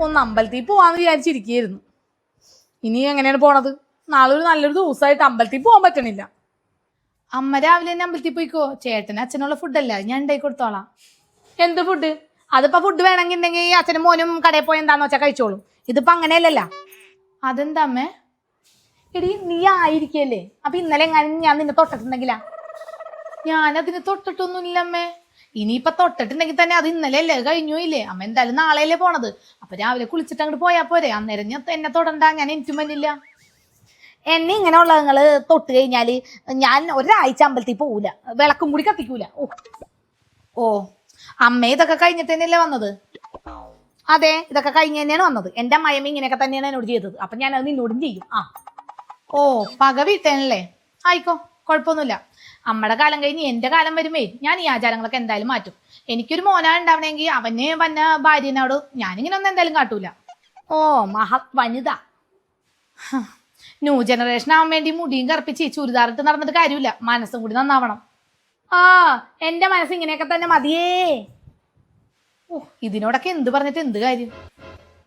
ഒന്ന് അമ്പലത്തിൽ പോവാന്ന് വിചാരിച്ചിരിക്കുകയായിരുന്നു. ഇനി എങ്ങനെയാണ് പോണത്? നാളെ ഒരു നല്ലൊരു ദിവസമായിട്ട് അമ്പലത്തിൽ പോകാൻ പറ്റണില്ല. അമ്മ രാവിലെ തന്നെ അമ്പലത്തിൽ പോയിക്കോ. ചേട്ടന് അച്ഛനുള്ള ഫുഡല്ല, ഞാൻ ഉണ്ടാക്കി കൊടുത്തോളാം. എന്ത് ഫുഡ്? അതിപ്പോ ഫുഡ് വേണമെന്നുണ്ടെങ്കിൽ അച്ഛനും മോനും കടയിൽ പോയി എന്താന്ന് വെച്ചാൽ കഴിച്ചോളും. ഇതിപ്പോ അങ്ങനെയല്ലല്ല. അതെന്താ അമ്മേ? എടി നീ ആയിരിക്കല്ലേ, അപ്പൊ ഇന്നലെ എങ്ങാനും ഞാൻ നിന്നെ തൊട്ടിട്ടുണ്ടെങ്കിലാ? ഞാനതിന് തൊട്ടിട്ടൊന്നുമില്ല അമ്മേ. ഇനിയിപ്പൊ തൊട്ടിട്ടുണ്ടെങ്കിൽ തന്നെ അത് ഇന്നലെ അല്ലേ കഴിഞ്ഞു ഇല്ലേ? അമ്മ എന്തായാലും നാളെയല്ലേ പോണത്. അപ്പൊ രാവിലെ കുളിച്ചിട്ട് അങ്ങോട്ട് പോയാ പോരെ. അന്നേരം ഞാൻ എന്നെ തൊടണ്ട, ഞാൻ എനിക്കും പറ്റില്ല. എന്നെ ഇങ്ങനെയുള്ള നിങ്ങള് തൊട്ട് കഴിഞ്ഞാല് ഞാൻ ഒരാഴ്ച അമ്പലത്തിൽ പോകൂല, വിളക്കും കൂടി കത്തിക്കൂല. ഓ അമ്മ ഇതൊക്കെ കഴിഞ്ഞിട്ട് തന്നെയല്ലേ വന്നത്? അതെ, ഇതൊക്കെ കഴിഞ്ഞ് തന്നെയാണ് വന്നത്. എന്റെ അമ്മയമ്മ ഇങ്ങനെയൊക്കെ തന്നെയാണ് എന്നോട് ചെയ്തത്. അപ്പൊ ഞാൻ അത് നിന്നോടും ചെയ്യും. ഓ പക വീട്ടേനല്ലേ? ആയിക്കോ, കുഴപ്പമൊന്നുമില്ല. അമ്മയുടെ കാലം കഴിഞ്ഞ് എന്റെ കാലം വരുമ്പേ ഞാൻ ഈ ആചാരങ്ങളൊക്കെ എന്തായാലും മാറ്റും. എനിക്കൊരു മോനാ ഉണ്ടാവണമെങ്കിൽ അവന് വന്ന ഭാര്യനോട് ഞാനിങ്ങനെ ഒന്നും എന്തായാലും കാട്ടൂല. ഓ വനിത. ന്യൂ ജനറേഷൻ ആവാൻ വേണ്ടി മുടിയും കറുപ്പിച്ച് ചുരിദാറിട്ട് നടന്നിട്ട് കാര്യമില്ല, മനസ്സും കൂടി നന്നാവണം. എന്റെ മനസ്സ് ഇങ്ങനെയൊക്കെ തന്നെ മതിയേ. ഓ ഇതിനോടൊക്കെ എന്ത് പറഞ്ഞിട്ട് എന്ത് കാര്യം?